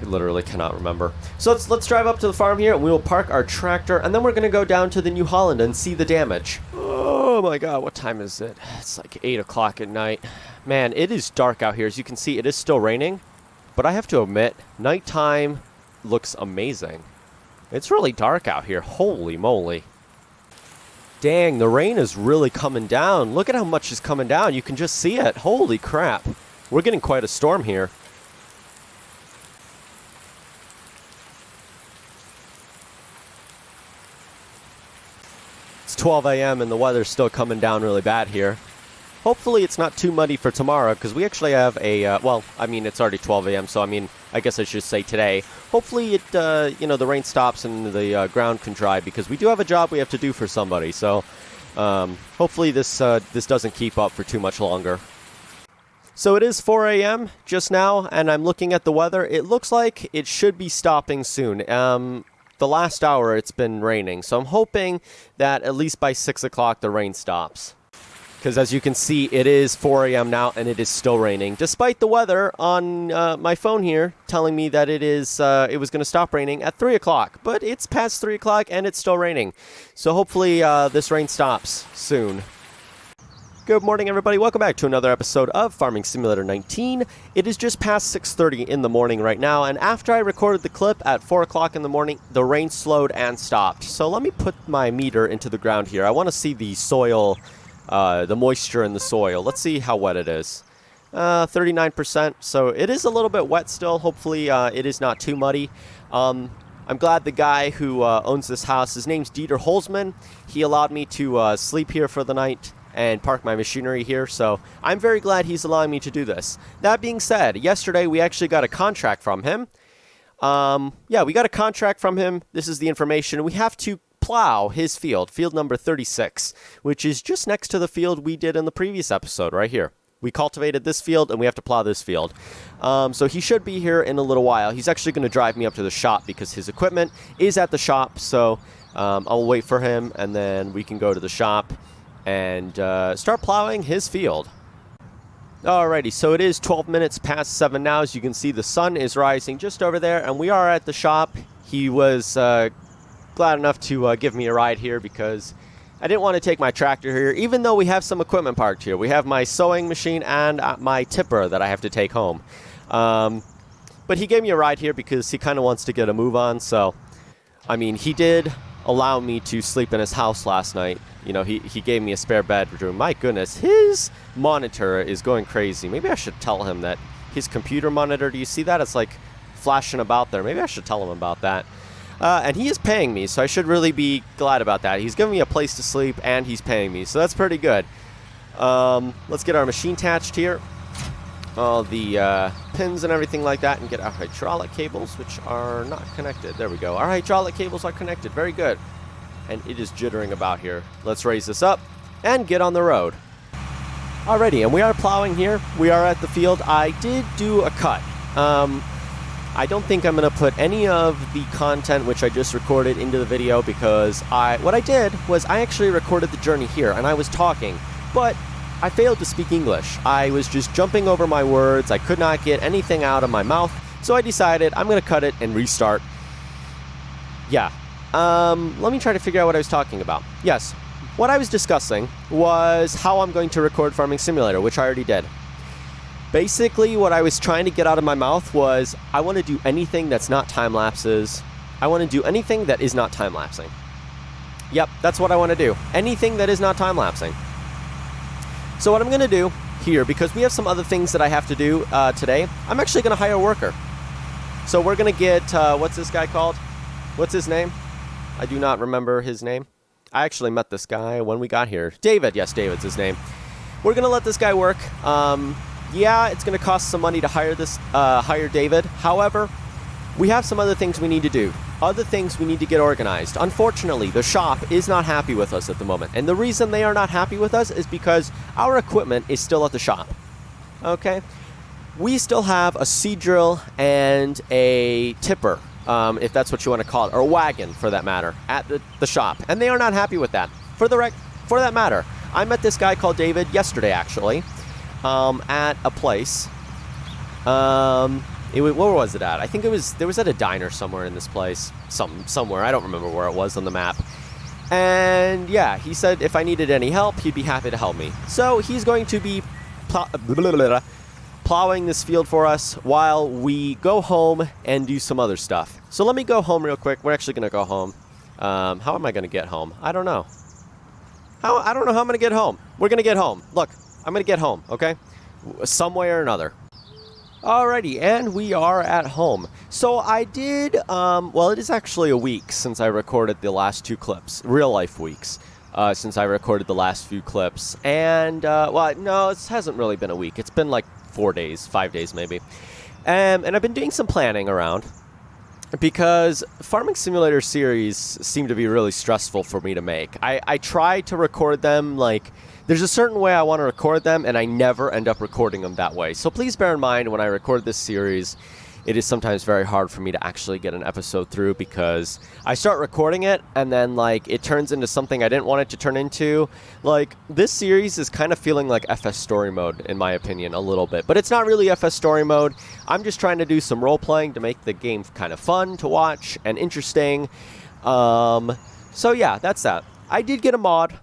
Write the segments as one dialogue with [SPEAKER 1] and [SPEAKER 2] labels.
[SPEAKER 1] literally cannot remember. So let's drive up to the farm here, and we will park our tractor, and then we're going to go down to the New Holland and see the damage. Oh my god, what time is it? It's like 8 o'clock at night. Man, it is dark out here. As you can see, it is still raining, but I have to admit, nighttime looks amazing. It's really dark out here. Holy moly. Dang, the rain is really coming down. Look at how much is coming down. You can just see it. Holy crap. We're getting quite a storm here. It's 12 a.m. and the weather's still coming down really bad here. Hopefully it's not too muddy for tomorrow, because we actually have a, well, I mean, it's already 12 a.m., so I mean, I guess I should say today. Hopefully it, the rain stops and the ground can dry, because we do have a job we have to do for somebody, so hopefully this doesn't keep up for too much longer. So it is 4 a.m. just now, and I'm looking at the weather. It looks like it should be stopping soon. The last hour it's been raining, so I'm hoping that at least by 6 o'clock the rain stops. Because as you can see, it is 4 a.m. now, and it is still raining. Despite the weather on my phone here telling me that it was going to stop raining at 3 o'clock. But it's past 3 o'clock, and it's still raining. So hopefully this rain stops soon. Good morning, everybody. Welcome back to another episode of Farming Simulator 19. It is just past 6:30 in the morning right now, and after I recorded the clip at 4 o'clock in the morning, the rain slowed and stopped. So let me put my meter into the ground here. I want to see the soil... the moisture in the soil. Let's see how wet it is. 39%, so it is a little bit wet still. Hopefully it is not too muddy. I'm glad the guy who owns this house, his name's Dieter Holzman. He allowed me to sleep here for the night and park my machinery here, so I'm very glad he's allowing me to do this. That being said, yesterday we actually got a contract from him. Yeah, we got a contract from him. This is the information. We have to plow his field number 36, which is just next to the field we did in the previous episode right here. We cultivated this field, and we have to plow this field. So he should be here in a little while. He's actually going to drive me up to the shop because his equipment is at the shop, so I'll wait for him, and then we can go to the shop and start plowing his field. Alrighty, so it is 12 minutes past 7 now. As you can see, the sun is rising just over there, and we are at the shop. He was... glad enough to give me a ride here because I didn't want to take my tractor here, even though we have some equipment parked here. We have my sewing machine and my tipper that I have to take home. But he gave me a ride here because he kind of wants to get a move on. So, I mean, he did allow me to sleep in his house last night. You know, he gave me a spare bedroom. My goodness, his monitor is going crazy. Maybe I should tell him that his computer monitor, do you see that? It's like flashing about there. Maybe I should tell him about that. And he is paying me, so I should really be glad about that. He's giving me a place to sleep, and he's paying me, so that's pretty good. Let's get our machine attached here. All the pins and everything like that, and get our hydraulic cables, which are not connected. There we go. Our hydraulic cables are connected. Very good. And it is jittering about here. Let's raise this up and get on the road. Alrighty, and we are plowing here. We are at the field. I did do a cut. I don't think I'm going to put any of the content which I just recorded into the video because what I did was I actually recorded the journey here and I was talking, but I failed to speak English. I was just jumping over my words. I could not get anything out of my mouth, so I decided I'm going to cut it and restart. Yeah. Let me try to figure out what I was talking about. Yes. What I was discussing was how I'm going to record Farming Simulator, which I already did. Basically, what I was trying to get out of my mouth was, I want to do anything that's not time-lapses. I want to do anything that is not time-lapsing. Yep, that's what I want to do. Anything that is not time-lapsing. So what I'm going to do here, because we have some other things that I have to do today, I'm actually going to hire a worker. So we're going to get, what's this guy called? What's his name? I do not remember his name. I actually met this guy when we got here. David, yes, David's his name. We're going to let this guy work. Yeah, it's going to cost some money to hire David. However, we have some other things we need to do. Other things we need to get organized. Unfortunately, the shop is not happy with us at the moment. And the reason they are not happy with us is because our equipment is still at the shop. Okay? We still have a seed drill and a tipper, if that's what you want to call it, or a wagon, for that matter, at the shop. And they are not happy with that. For that matter, I met this guy called David yesterday, actually. At a place. Where was it at? I think there was at a diner somewhere in this place. Somewhere. I don't remember where it was on the map. And yeah, he said if I needed any help, he'd be happy to help me. So he's going to be plowing this field for us while we go home and do some other stuff. So let me go home real quick. We're actually going to go home. How am I going to get home? I don't know. I don't know how I'm going to get home. We're going to get home. Look, I'm going to get home, okay? Some way or another. Alrighty, and we are at home. So I did, well, it is actually a week since I recorded the last 2 clips. Real life weeks, since I recorded the last few clips. And, well, no, it hasn't really been a week. It's been like 4 days, 5 days maybe. And I've been doing some planning around. Because Farming Simulator series seem to be really stressful for me to make. I try to record them, like, there's a certain way I want to record them, and I never end up recording them that way. So please bear in mind, when I record this series, it is sometimes very hard for me to actually get an episode through, because I start recording it, and then, like, it turns into something I didn't want it to turn into. Like, this series is kind of feeling like FS Story Mode, in my opinion, a little bit. But it's not really FS Story Mode. I'm just trying to do some role-playing to make the game kind of fun to watch and interesting. So yeah, that's that. I did get a mod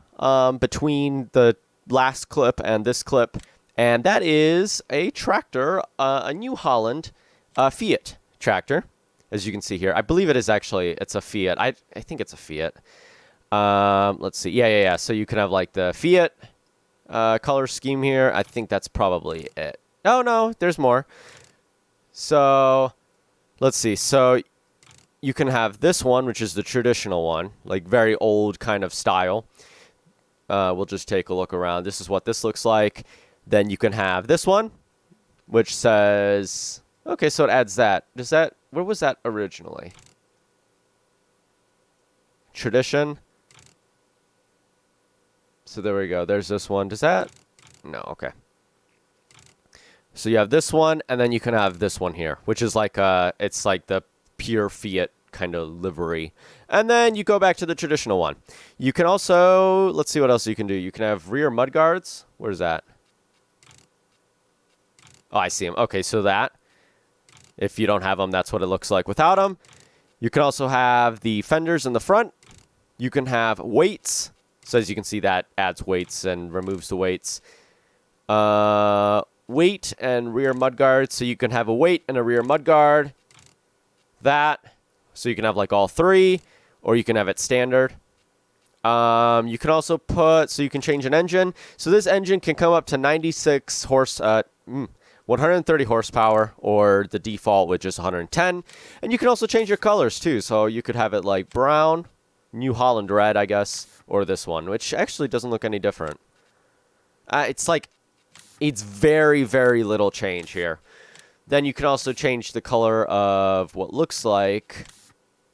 [SPEAKER 1] between the last clip and this clip, and that is a tractor, a New Holland Fiat tractor, as you can see here. I believe it is actually, it's a Fiat. I think it's a Fiat. Let's see. Yeah. So you can have like the Fiat color scheme here. I think that's probably it. Oh, no, there's more. So let's see. So you can have this one, which is the traditional one, like very old kind of style. We'll just take a look around. This is what this looks like. Then you can have this one, which says, okay, so it adds that. Does that, where was that originally? Tradition. So there we go. There's this one. Does that? No, okay. So you have this one, and then you can have this one here, which is like, it's like the pure Fiat kind of livery. And then you go back to the traditional one. You can also, let's see what else you can do. You can have rear mudguards. Where's that? Oh, I see them. Okay, so that. If you don't have them, that's what it looks like without them. You can also have the fenders in the front. You can have weights. So as you can see, that adds weights and removes the weights. Weight and rear mudguard. So you can have a weight and a rear mudguard. That. So you can have like all 3, or you can have it standard. You can also put, so you can change an engine. So this engine can come up to 130 horsepower, or the default, which is 110. And you can also change your colors too. So you could have it like brown, New Holland red, I guess, or this one, which actually doesn't look any different. It's like, it's very, very little change here. Then you can also change the color of what looks like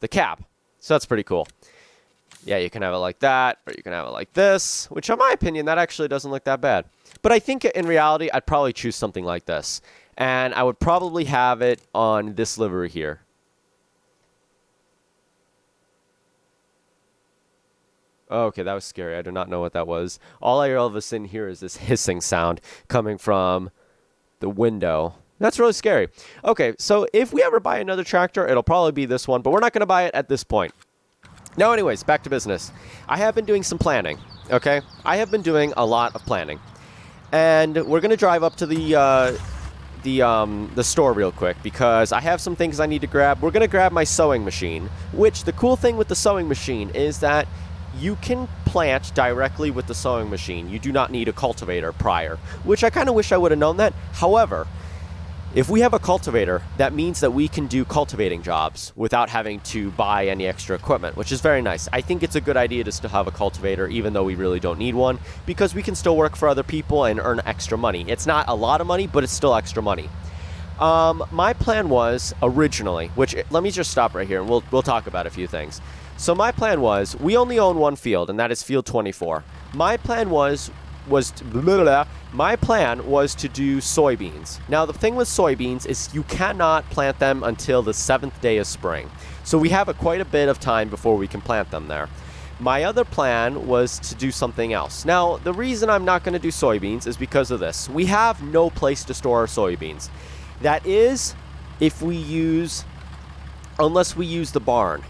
[SPEAKER 1] the cap. So that's pretty cool. Yeah, you can have it like that, or you can have it like this, which in my opinion, that actually doesn't look that bad. But I think in reality, I'd probably choose something like this. And I would probably have it on this livery here. Okay, that was scary. I do not know what that was. All I all of a sudden hear is this hissing sound coming from the window. That's really scary. Okay, so if we ever buy another tractor, it'll probably be this one, but we're not going to buy it at this point. Now, anyways, back to business. I have been doing some planning, okay? I have been doing a lot of planning. And we're going to drive up to the store real quick, because I have some things I need to grab. We're going to grab my sewing machine, which the cool thing with the sewing machine is that you can plant directly with the sewing machine. You do not need a cultivator prior, which I kind of wish I would have known that. However, if we have a cultivator, that means that we can do cultivating jobs without having to buy any extra equipment, which is very nice. I think it's a good idea to still have a cultivator, even though we really don't need one, because we can still work for other people and earn extra money. It's not a lot of money, but it's still extra money. My plan was originally, which let me just stop right here and we'll talk about a few things. So my plan was, we only own one field, and that is field 24. My plan was to do soybeans. Now, the thing with soybeans is you cannot plant them until the 7th day of spring. So we have quite a bit of time before we can plant them there. My other plan was to do something else. Now, the reason I'm not going to do soybeans is because of this. We have no place to store our soybeans. That is unless we use the barn,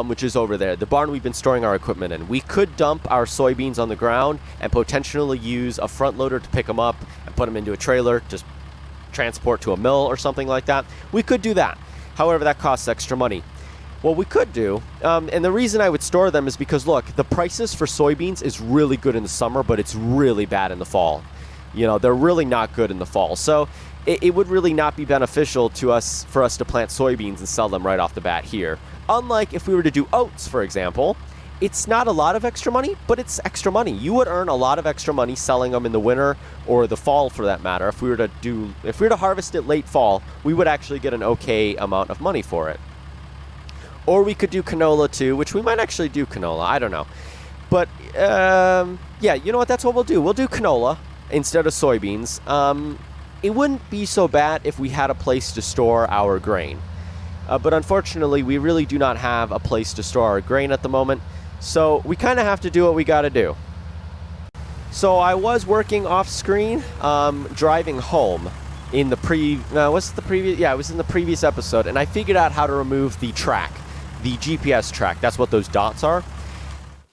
[SPEAKER 1] which is over there, the barn we've been storing our equipment in. We could dump our soybeans on the ground and potentially use a front loader to pick them up and put them into a trailer, just transport to a mill or something like that. We could do that. However, that costs extra money. What we could do, and the reason I would store them is because, look, the prices for soybeans is really good in the summer, but it's really bad in the fall. You know, they're really not good in the fall. So it would really not be beneficial to us for us to plant soybeans and sell them right off the bat here. Unlike if we were to do oats, for example, it's not a lot of extra money, but it's extra money. You would earn a lot of extra money selling them in the winter or the fall, for that matter. If we were to harvest it late fall, we would actually get an okay amount of money for it. Or we could do canola too, which we might actually do canola. I don't know. But, yeah, you know what? That's what we'll do. We'll do canola instead of soybeans. It wouldn't be so bad if we had a place to store our grain. But unfortunately, we really do not have a place to store our grain at the moment. So we kind of have to do what we got to do. So I was working off screen, driving home in the what's the previous? Yeah, it was in the previous episode. And I figured out how to remove the track. The GPS track, that's what those dots are.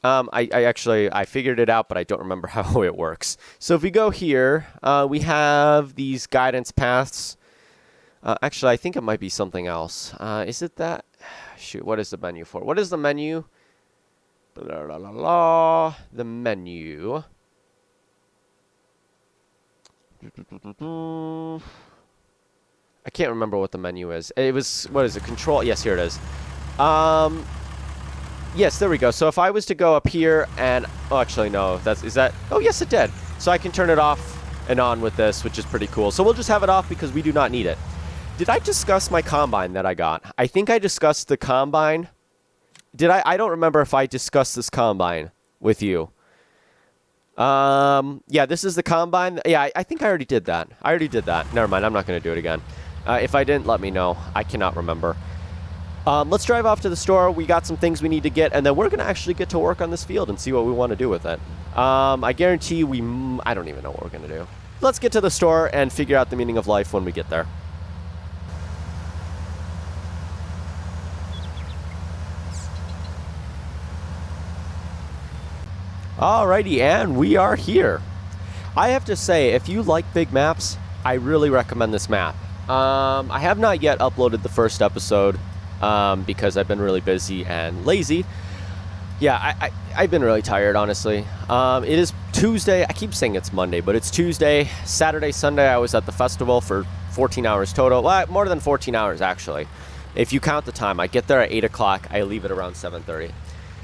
[SPEAKER 1] I figured it out, but I don't remember how it works. So if we go here, we have these guidance paths. Actually, I think it might be something else. Is it that? Shoot, what is the menu for? What is the menu? Blah, blah, blah, blah. The menu. I can't remember what the menu is. It was, what is it? Control. Yes, here it is. Yes, there we go. So if I was to go up here and, oh, actually, no, oh, yes, it did. So I can turn it off and on with this, which is pretty cool. So we'll just have it off because we do not need it. Did I discuss my combine that I got? I think I discussed the combine. Did I? I don't remember if I discussed this combine with you. Yeah, this is the combine. Yeah, I think I already did that. Never mind. I'm not going to do it again. If I didn't, let me know. I cannot remember. Let's drive off to the store. We got some things we need to get, and then we're going to actually get to work on this field and see what we want to do with it. I guarantee I don't even know what we're going to do. Let's get to the store and figure out the meaning of life when we get there. Alrighty, and we are here. I have to say, if you like big maps, I really recommend this map. I have not yet uploaded the first episode because I've been really busy and lazy. Yeah, I've been really tired, honestly. It is Tuesday. I keep saying it's Monday, but it's Tuesday. Saturday, Sunday, I was at the festival for 14 hours total. Well, more than 14 hours, actually. If you count the time, I get there at 8 o'clock. I leave at around 7:30.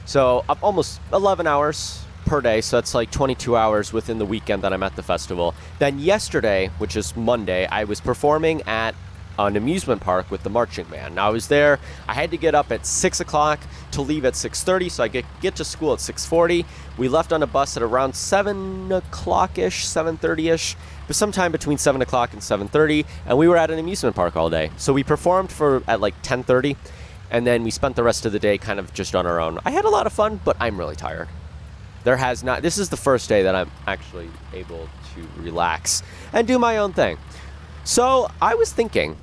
[SPEAKER 1] So almost 11 hours per day, so that's like 22 hours within the weekend that I'm at the festival. Then yesterday, which is Monday, I was performing at an amusement park with the marching band. Now I was there, I had to get up at 6 o'clock to leave at 6:30, so I get to school at 6:40. We left on a bus at around 7 o'clock-ish, 7:30-ish, but sometime between 7 o'clock and 7:30, and we were at an amusement park all day. So we performed at like 10:30, and then we spent the rest of the day kind of just on our own. I had a lot of fun, but I'm really tired. This is the first day that I'm actually able to relax and do my own thing. So I was thinking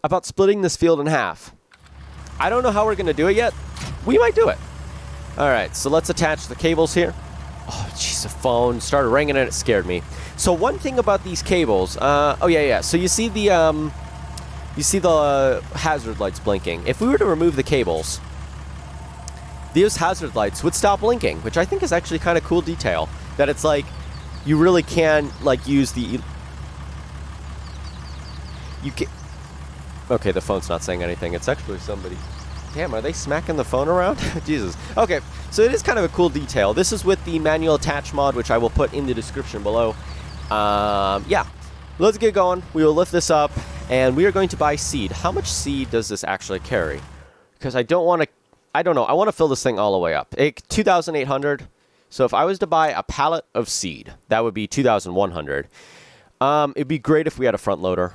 [SPEAKER 1] about splitting this field in half. I don't know how we're going to do it yet. We might do it. All right, so let's attach the cables here. Oh, jeez, the phone started ringing and it scared me. So one thing about these cables, oh yeah. So you see the hazard lights blinking. If we were to remove the cables, these hazard lights would stop blinking, which I think is actually kind of cool detail. That it's like, you really can like use the... Okay, the phone's not saying anything. It's actually somebody... Damn, are they smacking the phone around? Jesus. Okay, so it is kind of a cool detail. This is with the manual attach mod, which I will put in the description below. Yeah, let's get going. We will lift this up, and we are going to buy seed. How much seed does this actually carry? Because I don't know. I want to fill this thing all the way up. 2,800. So if I was to buy a pallet of seed, that would be 2,100. It'd be great if we had a front loader.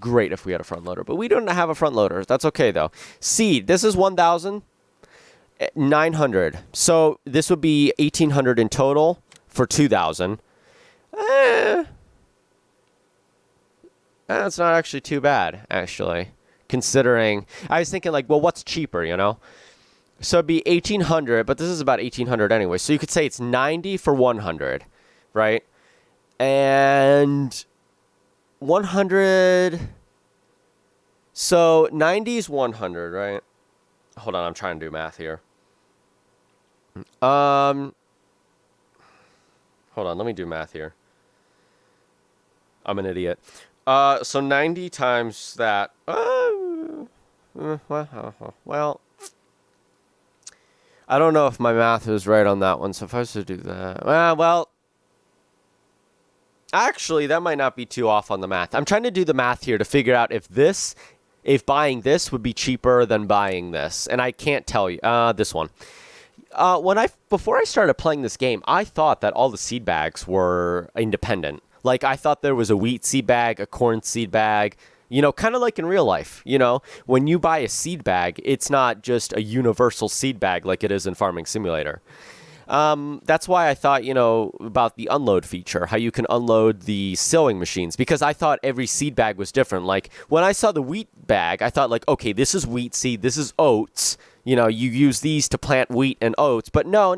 [SPEAKER 1] But we don't have a front loader. That's okay, though. Seed, this is 1,900. So this would be 1,800 in total for 2,000. That's not actually too bad, actually. considering I was thinking like, well, what's cheaper, you know? So it'd be 1,800, but this is about 1,800 anyway. So you could say it's 90 for 100, right? And 100. So 90 is 100, right? Hold on, I'm trying to do math here. Hold on, let me do math here. I'm an idiot. So 90 times that. Well, I don't know if my math is right on that one. So if I was to do that, well, actually, that might not be too off on the math. I'm trying to do the math here to figure out if buying this would be cheaper than buying this, and I can't tell you. This one. Before I started playing this game, I thought that all the seed bags were independent. Like, I thought there was a wheat seed bag, a corn seed bag, you know, kind of like in real life. You know, when you buy a seed bag, it's not just a universal seed bag like it is in Farming Simulator. That's why I thought, you know, about the unload feature, how you can unload the sewing machines, because I thought every seed bag was different. Like, when I saw the wheat bag, I thought, like, okay, this is wheat seed, this is oats. You know, you use these to plant wheat and oats. But no.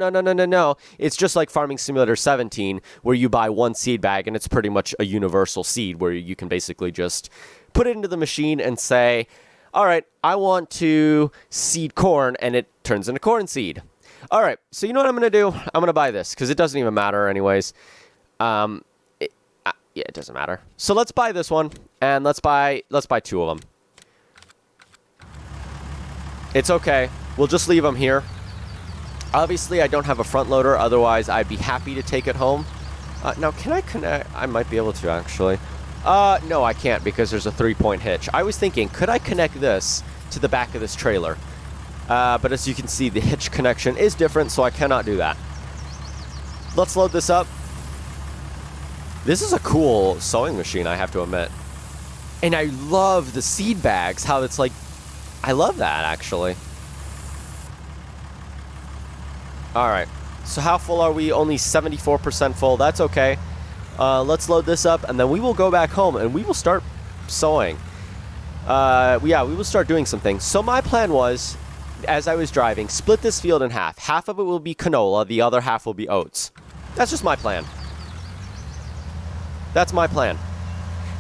[SPEAKER 1] It's just like Farming Simulator 17, where you buy one seed bag, and it's pretty much a universal seed, where you can basically just put it into the machine and say, all right, I want to seed corn, and it turns into corn seed. All right, so you know what I'm going to do? I'm going to buy this, because it doesn't even matter anyways. It doesn't matter. So let's buy this one, and let's buy 2 of them. It's okay. We'll just leave them here. Obviously, I don't have a front loader. Otherwise, I'd be happy to take it home. Now, can I connect? I might be able to, actually. No, I can't, because there's a 3-point hitch. I was thinking, could I connect this to the back of this trailer? But as you can see, the hitch connection is different, so I cannot do that. Let's load this up. This is a cool sewing machine, I have to admit. And I love the seed bags, how it's like, I love that, actually. All right, so how full are we? Only 74% full. That's okay. Let's load this up, and then we will go back home, and we will start sewing. We will start doing some things. So my plan was, as I was driving, split this field in half. Half of it will be canola, the other half will be oats. That's just my plan. That's my plan.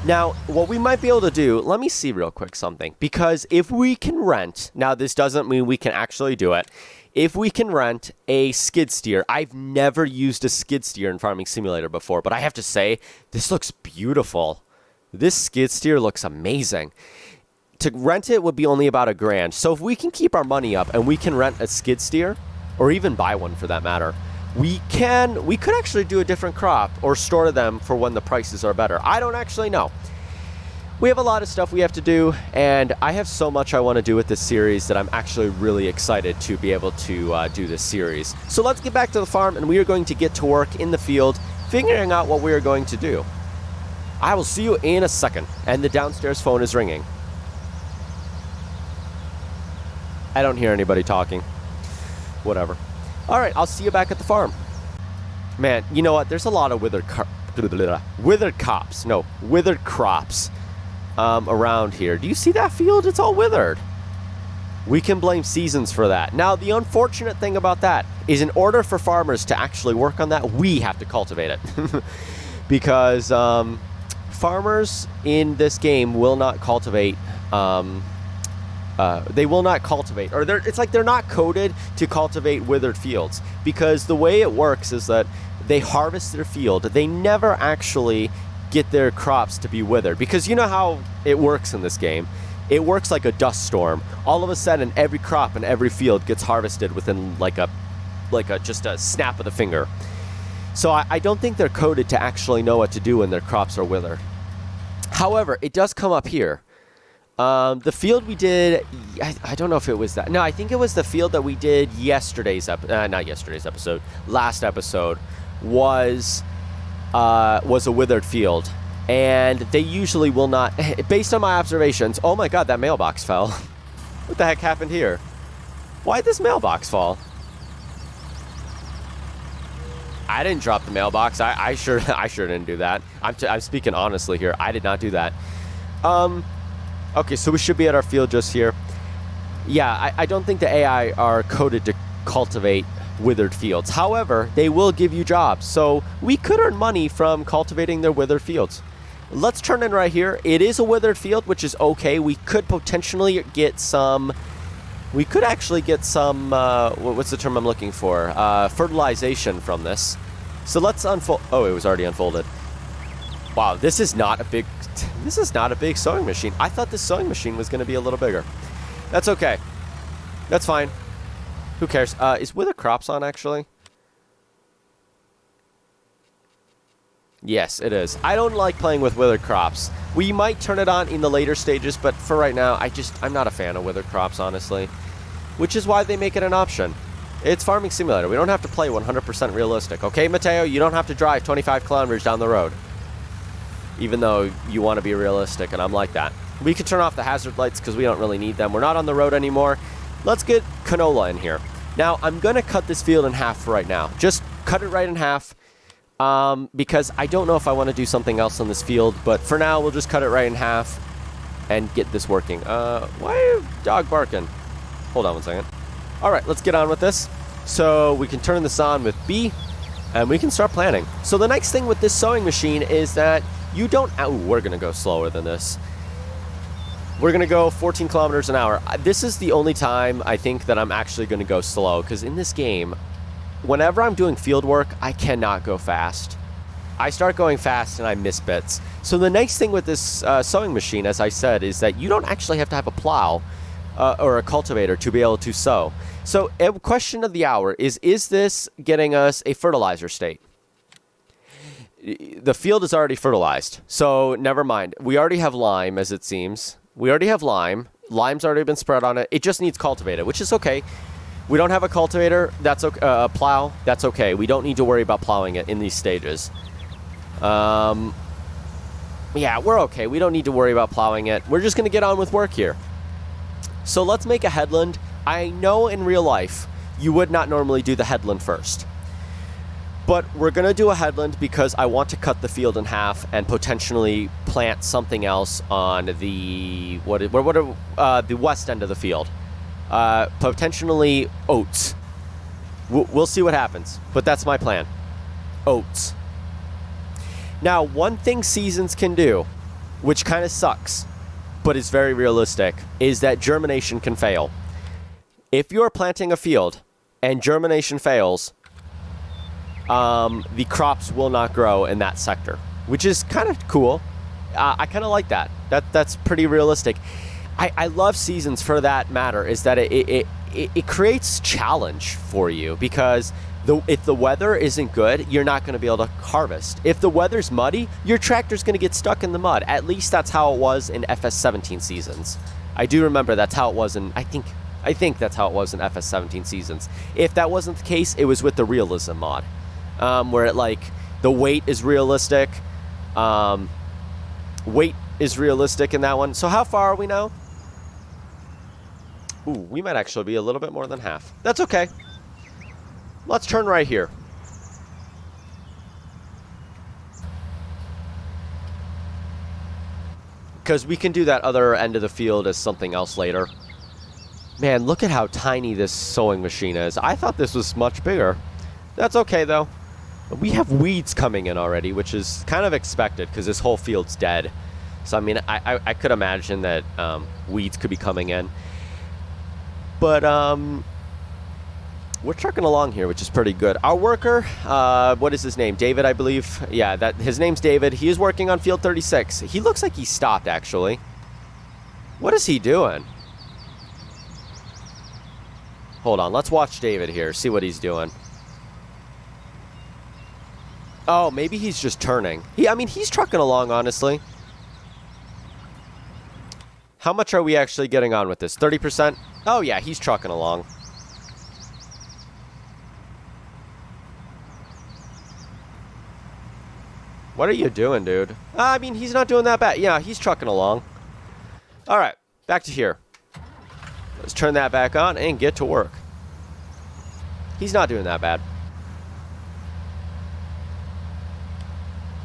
[SPEAKER 1] Now, what we might be able to do, let me see real quick something. Because if we can rent, now this doesn't mean we can actually do it. If we can rent a skid steer, I've never used a skid steer in Farming Simulator before, but I have to say, this looks beautiful. This skid steer looks amazing. To rent it would be only about $1,000. So if we can keep our money up and we can rent a skid steer, or even buy one for that matter, we could actually do a different crop or store them for when the prices are better. I don't actually know. We have a lot of stuff we have to do, and I have so much I want to do with this series that I'm actually really excited to be able to do this series. So let's get back to the farm, and we are going to get to work in the field, figuring out what we are going to do. I will see you in a second, and the downstairs phone is ringing. I don't hear anybody talking. Whatever. All right, I'll see you back at the farm. Man, you know what? There's a lot of withered crops around here. Do you see that field? It's all withered. We can blame seasons for that. Now, the unfortunate thing about that is in order for farmers to actually work on that, we have to cultivate it. Because farmers in this game will not cultivate. They will not cultivate, or it's like they're not coded to cultivate withered fields, because the way it works is that they harvest their field. They never actually get their crops to be withered, because you know how it works in this game. It works like a dust storm. All of a sudden, every crop in every field gets harvested within just a snap of the finger. So I don't think they're coded to actually know what to do when their crops are withered. However, it does come up here. The field we did, I don't know if it was that. No, I think it was the field that we did last episode was a withered field. And they usually will not, based on my observations, oh my god, that mailbox fell. What the heck happened here? Why'd this mailbox fall? I didn't drop the mailbox. I sure didn't do that. I'm speaking honestly here. I did not do that. Okay, so we should be at our field just here. Yeah, I don't think the AI are coded to cultivate withered fields. However, they will give you jobs. So we could earn money from cultivating their withered fields. Let's turn in right here. It is a withered field, which is okay. We could potentially get some... We could actually get some... what's the term I'm looking for? Fertilization from this. So let's unfold... Oh, it was already unfolded. Wow, this is not a big... This is not a big sewing machine. I thought this sewing machine was going to be a little bigger. That's okay. That's fine. Who cares? Is Wither Crops on, actually? Yes, it is. I don't like playing with Withered Crops. We might turn it on in the later stages, but for right now, I'm not a fan of Withered Crops, honestly. Which is why they make it an option. It's Farming Simulator. We don't have to play 100% realistic. Okay, Mateo? You don't have to drive 25 kilometers down the road. Even though you want to be realistic, and I'm like that. We can turn off the hazard lights because we don't really need them. We're not on the road anymore. Let's get canola in here. Now, I'm going to cut this field in half for right now. Just cut it right in half. Because I don't know if I want to do something else on this field, but for now, we'll just cut it right in half and get this working. Why are you dog barking? Hold on one second. All right, let's get on with this. So we can turn this on with B, and we can start planting. So the next thing with this sewing machine is that you don't... Oh, we're going to go slower than this. We're going to go 14 kilometers an hour. This is the only time I think that I'm actually going to go slow, because in this game... Whenever I'm doing field work, I cannot go fast. I start going fast and I miss bits. So the nice thing with this sewing machine, as I said, is that you don't actually have to have a plow or a cultivator to be able to sow. So a question of the hour is this getting us a fertilizer state? The field is already fertilized, so never mind. We already have lime, as it seems. We already have lime. Lime's already been spread on it. It just needs cultivated, which is okay. We don't have a cultivator, that's okay, a plow, that's okay. We don't need to worry about plowing it in these stages. Yeah, we're okay. We don't need to worry about plowing it. We're just going to get on with work here. So let's make a headland. I know in real life you would not normally do the headland first. But we're going to do a headland because I want to cut the field in half and potentially plant something else on the the west end of the field. Potentially oats. We'll see what happens, but that's my plan. Oats. Now, one thing seasons can do, which kind of sucks, but is very realistic, is that germination can fail. If you're planting a field and germination fails, the crops will not grow in that sector, which is kind of cool. I kind of like that. That's pretty realistic. I love seasons for that matter, is that it creates challenge for you, because if the weather isn't good, you're not going to be able to harvest. If the weather's muddy, your tractor's going to get stuck in the mud. At least that's how it was in FS17 seasons. I do remember that's how it was in, I think that's how it was in FS17 seasons. If that wasn't the case, it was with the realism mod, where it, like, the weight is realistic. Weight is realistic in that one. So how far are we now? Ooh, we might actually be a little bit more than half. That's okay. Let's turn right here. Because we can do that other end of the field as something else later. Man, look at how tiny this sewing machine is. I thought this was much bigger. That's okay, though. We have weeds coming in already, which is kind of expected because this whole field's dead. So, I mean, I could imagine that weeds could be coming in. But we're trucking along here, which is pretty good. Our worker, what is his name? David, I believe. Yeah, his name's David. He is working on field 36. He looks like he stopped, actually. What is he doing? Hold on, let's watch David here, see what he's doing. Oh, maybe he's just turning. I mean, he's trucking along, honestly. How much are we actually getting on with this? 30%? Oh, yeah, he's trucking along. What are you doing, dude? I mean, he's not doing that bad. Yeah, he's trucking along. All right, back to here. Let's turn that back on and get to work. He's not doing that bad.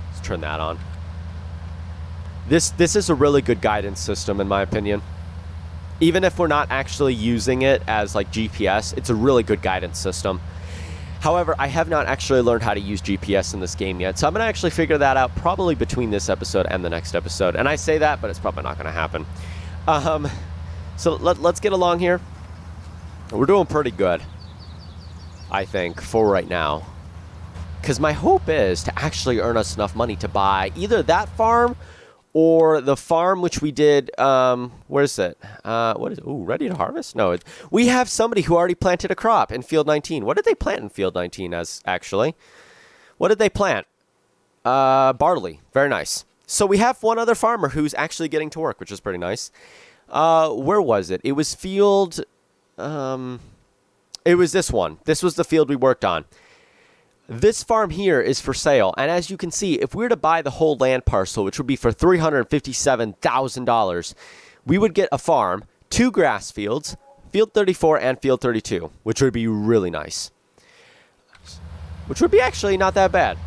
[SPEAKER 1] Let's turn that on. This is a really good guidance system, in my opinion. Even if we're not actually using it as like GPS, it's a really good guidance system. However, I have not actually learned how to use GPS in this game yet, so I'm going to actually figure that out probably between this episode and the next episode. And I say that, but it's probably not going to happen. So let's get along here. We're doing pretty good, I think, for right now. Because my hope is to actually earn us enough money to buy either that farm or the farm which we did, where is it? What is it? Ooh, ready to harvest? No, we have somebody who already planted a crop in Field 19. What did they plant in Field 19 actually? What did they plant? Barley. Very nice. So we have one other farmer who's actually getting to work, which is pretty nice. Where was it? It was Field, it was this one. This was the field we worked on. This farm here is for sale, and as you can see, if we were to buy the whole land parcel, which would be for $357,000, we would get a farm, 2 grass fields, Field 34 and Field 32, which would be really nice. Which would be actually not that bad.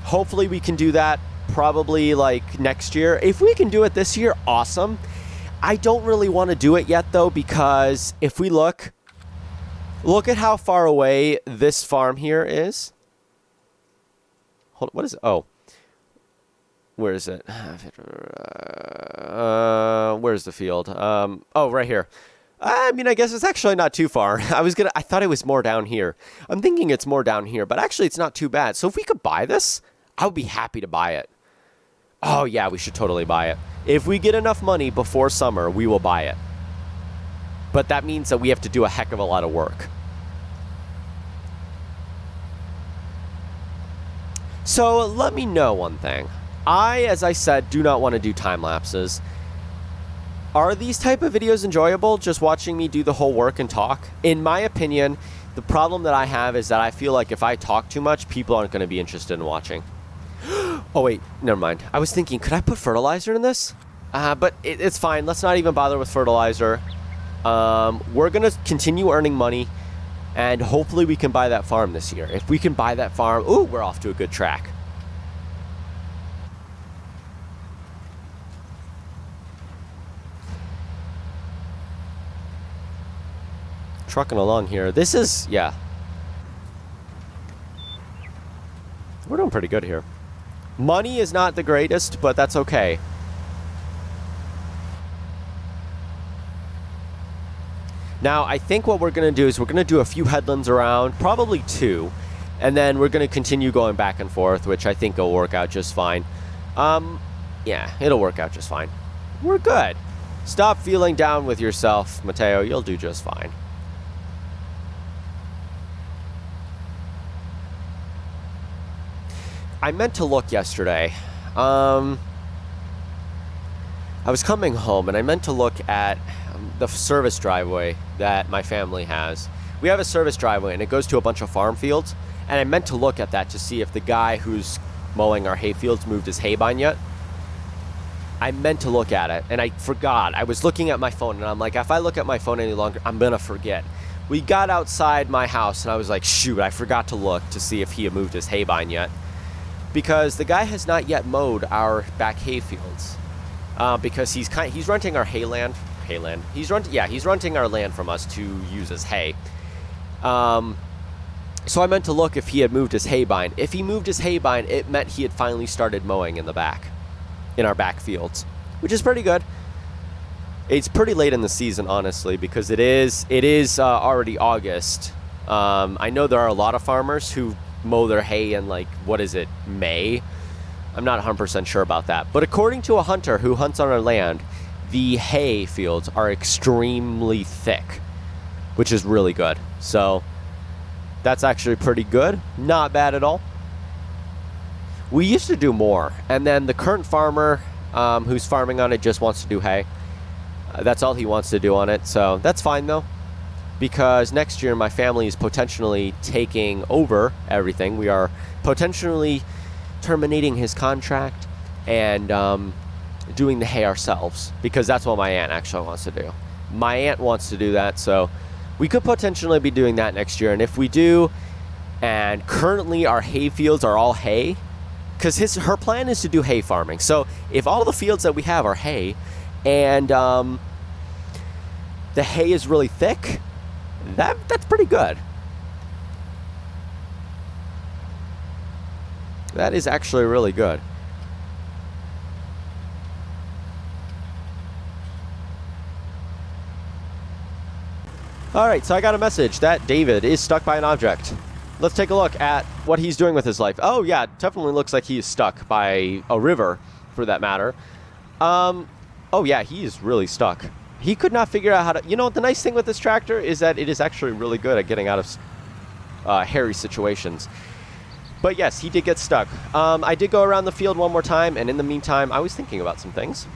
[SPEAKER 1] Hopefully we can do that probably like next year. If we can do it this year, awesome. I don't really want to do it yet, though, because if we look at how far away this farm here is. Hold on, what is it? Oh. Where is it? Where's the field? Oh, right here. I mean, I guess it's actually not too far. I thought it was more down here. I'm thinking it's more down here, but actually it's not too bad. So if we could buy this, I would be happy to buy it. Oh, yeah, we should totally buy it. If we get enough money before summer, we will buy it. But that means that we have to do a heck of a lot of work. So let me know one thing. As I said, do not want to do time lapses. Are these type of videos enjoyable, just watching me do the whole work and talk? In my opinion, the problem that I have is that I feel like if I talk too much, people aren't going to be interested in watching. Oh, wait, never mind. I was thinking, could I put fertilizer in this? But it's fine. Let's not even bother with fertilizer. We're going to continue earning money, and hopefully we can buy that farm this year. If we can buy that farm, ooh, we're off to a good track. Trucking along here. This is, yeah. We're doing pretty good here. Money is not the greatest, but that's okay. Now, I think what we're going to do is we're going to do a few headlands around, probably 2, and then we're going to continue going back and forth, which I think will work out just fine. Yeah, it'll work out just fine. We're good. Stop feeling down with yourself, Mateo. You'll do just fine. I meant to look yesterday. I was coming home and I meant to look at the service driveway that my family has. We have a service driveway and it goes to a bunch of farm fields, and I meant to look at that to see if the guy who's mowing our hay fields moved his haybine yet. I meant to look at it and I forgot. I was looking at my phone and I'm like, if I look at my phone any longer, I'm gonna forget. We got outside my house and I was like, shoot, I forgot to look to see if he had moved his haybine yet. Because the guy has not yet mowed our back hay fields, because he's renting our hayland. He's renting our land from us to use as hay. So I meant to look if he had moved his haybine. If he moved his haybine, it meant he had finally started mowing in our back fields, which is pretty good. It's pretty late in the season, honestly, because it is already August. I know there are a lot of farmers who mow their hay in, like, what is it, May? I'm not 100% sure about that. But according to a hunter who hunts on our land, the hay fields are extremely thick, which is really good. So that's actually pretty good. Not bad at all. We used to do more, and then the current farmer who's farming on it just wants to do hay. That's all he wants to do on it, so that's fine, though. Because next year my family is potentially taking over everything. We are potentially terminating his contract and doing the hay ourselves, because that's what my aunt actually wants to do. My aunt wants to do that, so we could potentially be doing that next year. And if we do, and currently our hay fields are all hay, because her plan is to do hay farming. So if all the fields that we have are hay, and the hay is really thick, that's pretty good. That is actually really good. Alright, so I got a message that David is stuck by an object. Let's take a look at what he's doing with his life. Oh yeah, it definitely looks like he is stuck by a river, for that matter. Oh yeah, he is really stuck. He could not figure out how to... You know, the nice thing with this tractor is that it is actually really good at getting out of hairy situations. But yes, he did get stuck. I did go around the field one more time, and in the meantime, I was thinking about some things.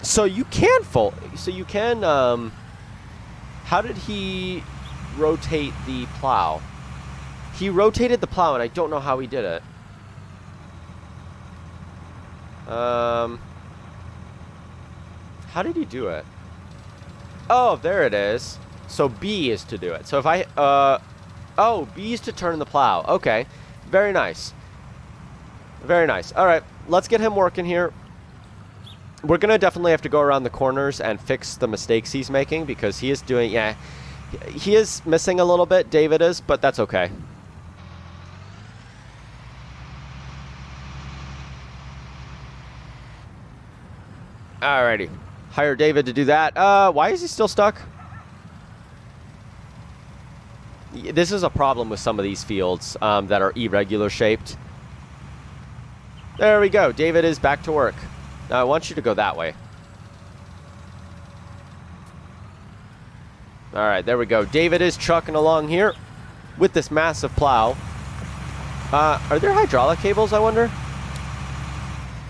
[SPEAKER 1] So you can fold... So you can... How did he rotate the plow? He rotated the plow, and I don't know how he did it. How did he do it? Oh, there it is. So B is to do it. So if I... oh, B is to turn the plow. Okay. Very nice. Very nice. All right. Let's get him working here. We're going to definitely have to go around the corners and fix the mistakes he's making, because he is doing... Yeah, he is missing a little bit, David is, but that's okay. Alrighty. Hire David to do that. Why is he still stuck? This is a problem with some of these fields that are irregular shaped. There we go. David is back to work. Now I want you to go that way. Alright, there we go. David is trucking along here with this massive plow. Are there hydraulic cables, I wonder?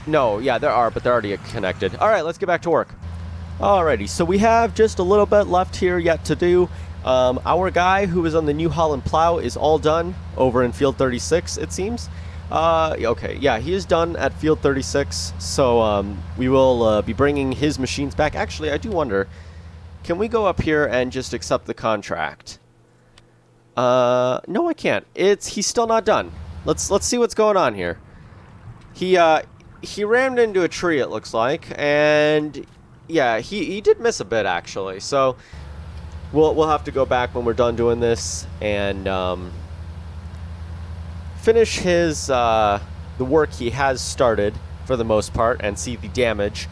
[SPEAKER 1] No, yeah, there are, but they're already connected. Alright, let's get back to work. Alrighty, so we have just a little bit left here yet to do. Our guy who is on the New Holland plow is all done over in field 36, it seems. Okay, yeah, he is done at field 36, so we will be bringing his machines back. Actually, I do wonder, can we go up here and just accept the contract? No, I can't. He's still not done. Let's see what's going on here. He rammed into a tree, it looks like, and yeah, he did miss a bit actually. So we'll have to go back when we're done doing this and finish his the work he has started for the most part and see the damage.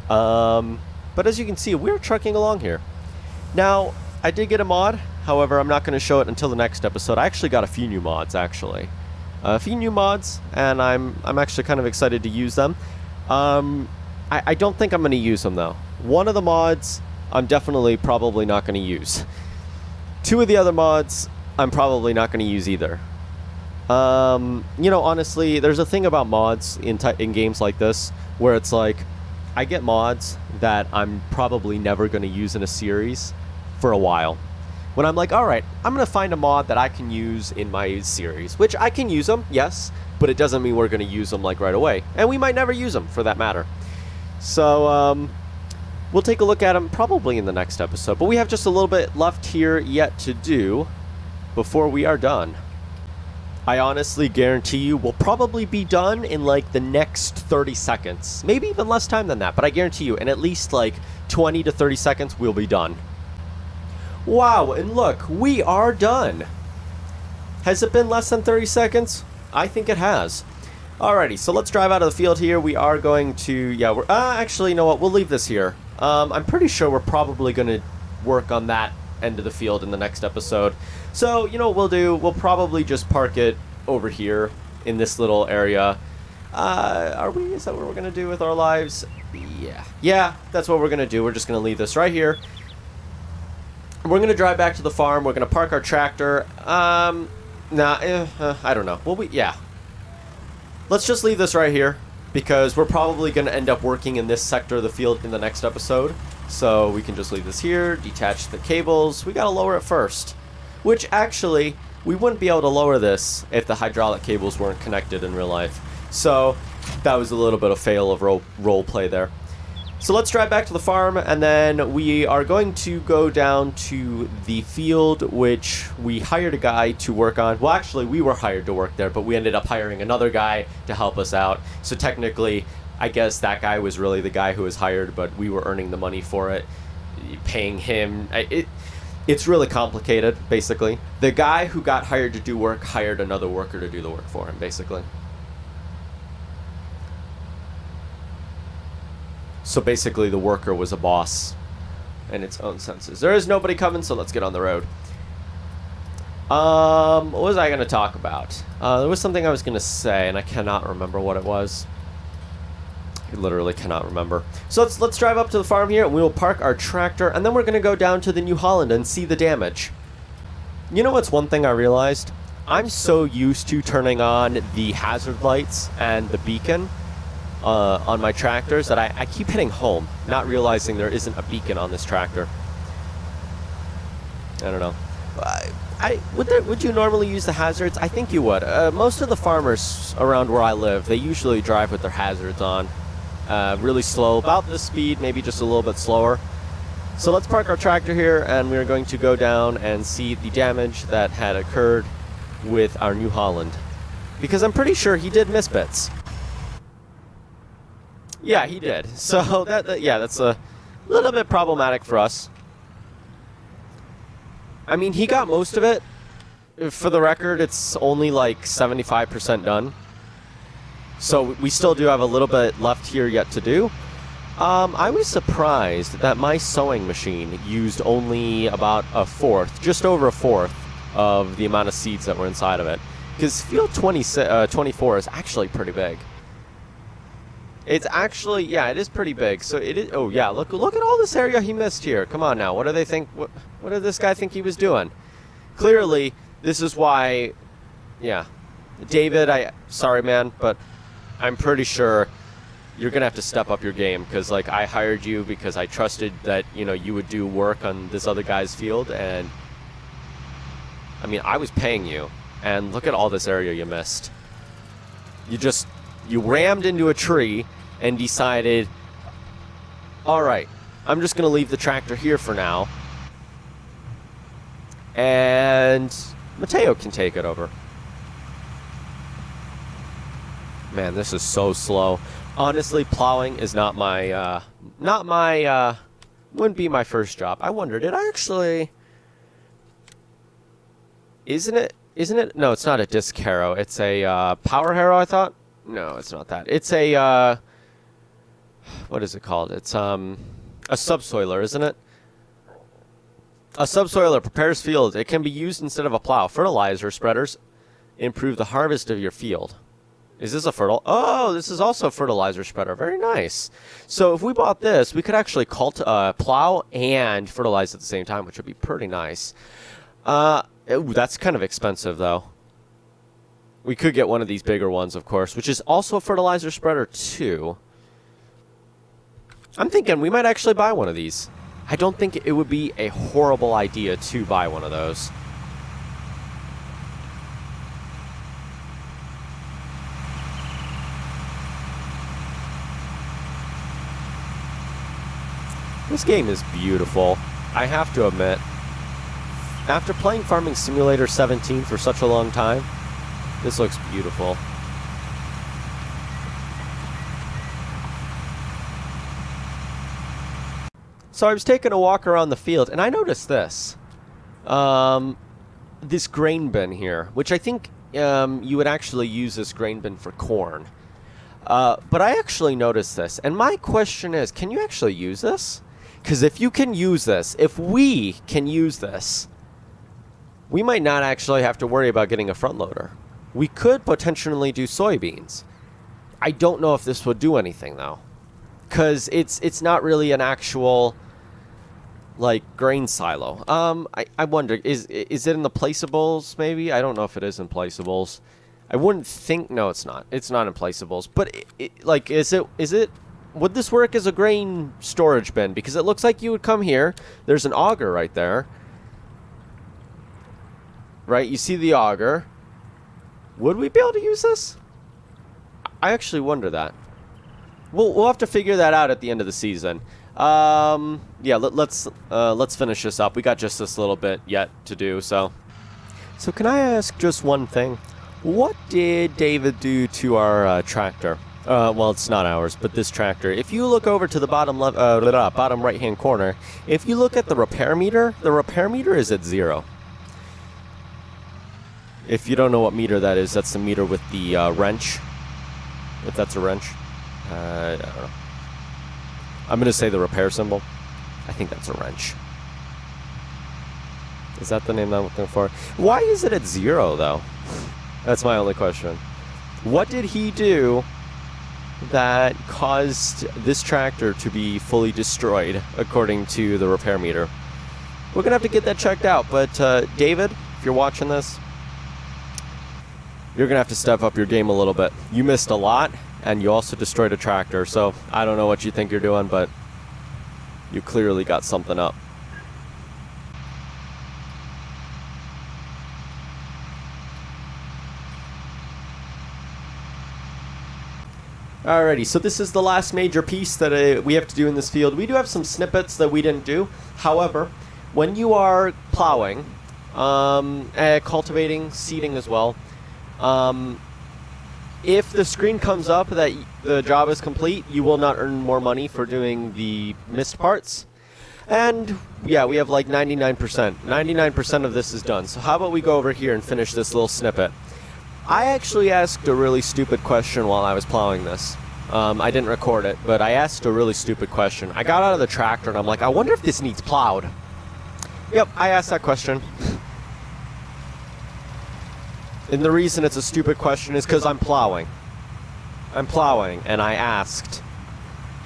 [SPEAKER 1] But as you can see, we're trucking along here. Now, I did get a mod. However, I'm not going to show it until the next episode. I actually got a few new mods, actually. A few new mods, and I'm actually kind of excited to use them. I don't think I'm going to use them, though. One of the mods, I'm definitely probably not going to use. Two of the other mods, I'm probably not going to use either. You know, honestly, there's a thing about mods in games like this, where it's like, I get mods that I'm probably never going to use in a series for a while. When I'm like, alright, I'm going to find a mod that I can use in my series. Which I can use them, yes, but it doesn't mean we're going to use them like right away. And we might never use them, for that matter. So, we'll take a look at them probably in the next episode. But we have just a little bit left here yet to do before we are done. I honestly guarantee you we'll probably be done in like the next 30 seconds. Maybe even less time than that, but I guarantee you in at least like 20 to 30 seconds we'll be done. Wow, and look, we are done. Has it been less than 30 seconds? I think it has. Alrighty, so let's drive out of the field here. We are going to, yeah, we're, actually, you know what, we'll leave this here. I'm pretty sure we're probably going to work on that end of the field in the next episode. So, you know what we'll do? We'll probably just park it over here in this little area. Is that what we're going to do with our lives? Yeah. Yeah, that's what we're going to do. We're just going to leave this right here. We're going to drive back to the farm. We're going to park our tractor. I don't know. Yeah. Let's just leave this right here because we're probably going to end up working in this sector of the field in the next episode. So we can just leave this here, detach the cables. We got to lower it first. Which, actually, we wouldn't be able to lower this if the hydraulic cables weren't connected in real life. So, that was a little bit of fail of role play there. So let's drive back to the farm, and then we are going to go down to the field, which we hired a guy to work on. Well, actually, we were hired to work there, but we ended up hiring another guy to help us out. So technically, I guess that guy was really the guy who was hired, but we were earning the money for it, paying him. It's really complicated, basically. The guy who got hired to do work hired another worker to do the work for him, basically. So basically, the worker was a boss in its own senses. There is nobody coming, so let's get on the road. What was I going to talk about? There was something I was going to say, and I cannot remember what it was. I literally cannot remember. So let's drive up to the farm here, and we will park our tractor, and then we're going to go down to the New Holland and see the damage. You know what's one thing I realized? I'm so used to turning on the hazard lights and the beacon on my tractors that I keep hitting home, not realizing there isn't a beacon on this tractor. I don't know. Would you normally use the hazards? I think you would. Most of the farmers around where I live, they usually drive with their hazards on. Really slow, about this speed, maybe just a little bit slower. So let's park our tractor here, and we're going to go down and see the damage that had occurred with our New Holland. Because I'm pretty sure he did miss bits. Yeah, he did. So yeah, that's a little bit problematic for us. I mean, he got most of it. For the record, it's only like 75% done. So we still do have a little bit left here yet to do. I was surprised that my sewing machine used only about a fourth, just over a fourth of the amount of seeds that were inside of it. Because field 24 is actually pretty big. It's actually, yeah, it is pretty big. So it is. Oh yeah, look at all this area he missed here. Come on now, what do they think? What did this guy think he was doing? Clearly, this is why. Yeah, David, sorry man, but I'm pretty sure you're gonna have to step up your game, because like I hired you because I trusted that you would do work on this other guy's field, and I mean I was paying you, and look at all this area you missed. You rammed into a tree and decided, all right, I'm just going to leave the tractor here for now, and Mateo can take it over. Man, this is so slow. Honestly, plowing is not my, wouldn't be my first job. I wonder, did I actually, isn't it? No, it's not a disc harrow. It's a power harrow, I thought. No, it's not that. It's a, what is it called? It's a subsoiler, isn't it? A subsoiler prepares fields. It can be used instead of a plow. Fertilizer spreaders improve the harvest of your field. Is this a Oh, this is also a fertilizer spreader. Very nice. So if we bought this, we could actually plow and fertilize at the same time, which would be pretty nice. Ooh, that's kind of expensive, though. We could get one of these bigger ones, of course, which is also a fertilizer spreader, too. I'm thinking we might actually buy one of these. I don't think it would be a horrible idea to buy one of those. This game is beautiful, I have to admit. After playing Farming Simulator 17 for such a long time, this looks beautiful. So I was taking a walk around the field, and I noticed this. This grain bin here, which I think you would actually use this grain bin for corn. But I actually noticed this, and my question is, can you actually use this? Because if you can use this, if we can use this, we might not actually have to worry about getting a front loader. We could potentially do soybeans. I don't know if this would do anything, though. Because it's not really an actual, like, grain silo. I wonder, is it in the placeables, maybe? I don't know if it is in placeables. I wouldn't think... No, it's not. It's not in placeables. But, like, is it... Would this work as a grain storage bin? Because it looks like you would come here. There's an auger right there. Right? You see the auger. Would we be able to use this? I actually wonder that. We'll have to figure that out at the end of the season. Yeah, let's finish this up. We got just this little bit yet to do, so can I ask just one thing? What did David do to our tractor? Well, it's not ours, but this tractor. If you look over to the bottom bottom right-hand corner, if you look at the repair meter is at 0. If you don't know what meter that is, that's the meter with the wrench. If that's a wrench. I don't know. I'm going to say the repair symbol. I think that's a wrench. Is that the name I'm looking for? Why is it at 0, though? That's my only question. What did he do that caused this tractor to be fully destroyed, according to the repair meter? We're going to have to get that checked out. But, David, if you're watching this, you're going to have to step up your game a little bit. You missed a lot, and you also destroyed a tractor. So, I don't know what you think you're doing, but you clearly got something up. Alrighty, so this is the last major piece that we have to do in this field. We do have some snippets that we didn't do. However, when you are plowing, cultivating, seeding as well, if the screen comes up that the job is complete, you will not earn more money for doing the missed parts. And yeah, we have like 99%. 99% of this is done. So how about we go over here and finish this little snippet. I actually asked a really stupid question while I was plowing this. I didn't record it, but I asked a really stupid question. I got out of the tractor and I'm like, I wonder if this needs plowed. Yep, I asked that question. And the reason it's a stupid question is because I'm plowing. I'm plowing, and I asked,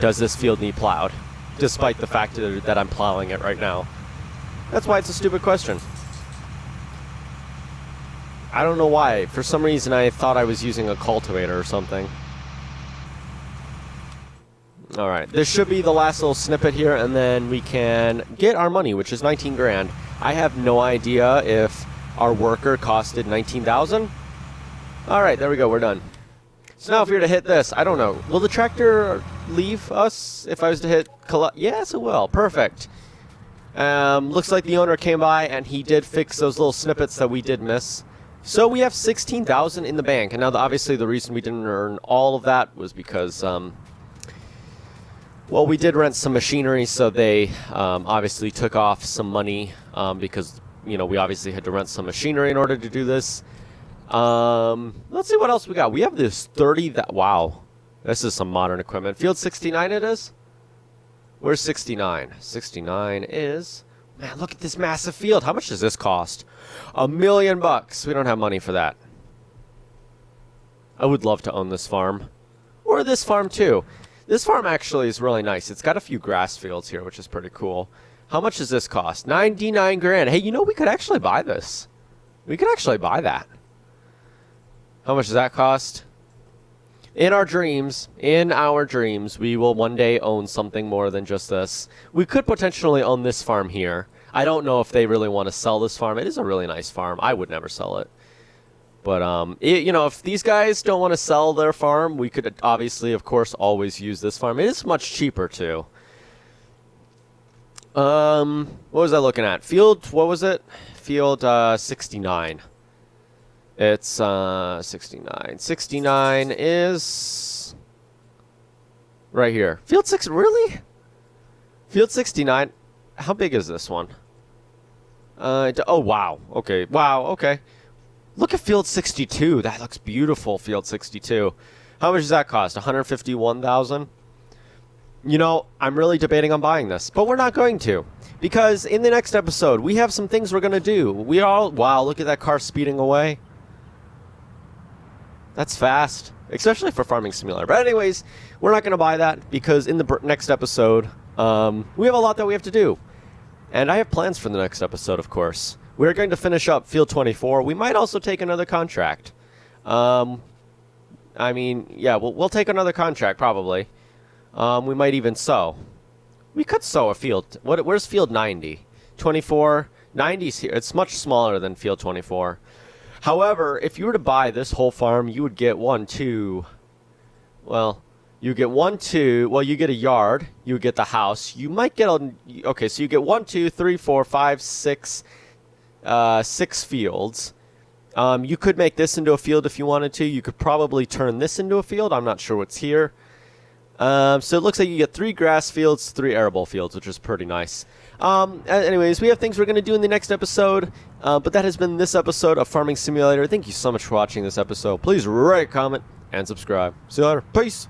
[SPEAKER 1] does this field need plowed? Despite the fact that I'm plowing it right now. That's why it's a stupid question. I don't know why. For some reason, I thought I was using a cultivator or something. Alright, this should be the last little snippet here, and then we can get our money, which is 19 grand. I have no idea if our worker costed 19,000. Alright, there we go, we're done. So now if we were to hit this, I don't know. Will the tractor leave us if I was to hit yes, it will. Perfect. Looks like the owner came by and he did fix those little snippets that we did miss. So we have 16,000 in the bank. And now obviously the reason we didn't earn all of that was because, well, we did rent some machinery, so they obviously took off some money because, you know, we obviously had to rent some machinery in order to do this. Let's see what else we got. We have this 30 that, wow, this is some modern equipment. Field 69 it is? Where's 69? 69 is, man, look at this massive field. How much does this cost? $1 million bucks. We don't have money for that. I would love to own this farm. Or this farm too. This farm actually is really nice. It's got a few grass fields here, which is pretty cool. How much does this cost? 99 grand. Hey, you know, we could actually buy this. We could actually buy that. How much does that cost? In our dreams, we will one day own something more than just this. We could potentially own this farm here. I don't know if they really want to sell this farm. It is a really nice farm. I would never sell it. But, you know, if these guys don't want to sell their farm, we could obviously, of course, always use this farm. It is much cheaper, too. What was I looking at? Field, what was it? Field 69. It's 69. 69 is right here. Field 6, really? Field 69. How big is this one? Oh, wow. Okay. Wow, okay. Look at Field 62. That looks beautiful, Field 62. How much does that cost? 151,000? You know, I'm really debating on buying this, but we're not going to. Because in the next episode, we have some things we're going to do. Wow, look at that car speeding away. That's fast. Especially for Farming Simulator. But anyways, we're not going to buy that because in the next episode, we have a lot that we have to do. And I have plans for the next episode, of course. We're going to finish up Field 24. We might also take another contract. I mean, yeah, we'll take another contract, probably. We might even sow. We could sow a field. Where's Field 90? 24? 90's here. It's much smaller than Field 24. However, if you were to buy this whole farm, you would get 1, 2... Well, You get 1, 2. Well, you get a yard. You get the house. You might get a... Okay, so you get 1, 2, 3, 4, 5, 6... 6 fields. You could make this into a field if you wanted to. You could probably turn this into a field. I'm not sure what's here. So it looks like you get 3 grass fields, 3 arable fields, which is pretty nice. Anyways, we have things we're going to do in the next episode. But that has been this episode of Farming Simulator. Thank you so much for watching this episode. Please rate, comment, and subscribe. See you later. Peace.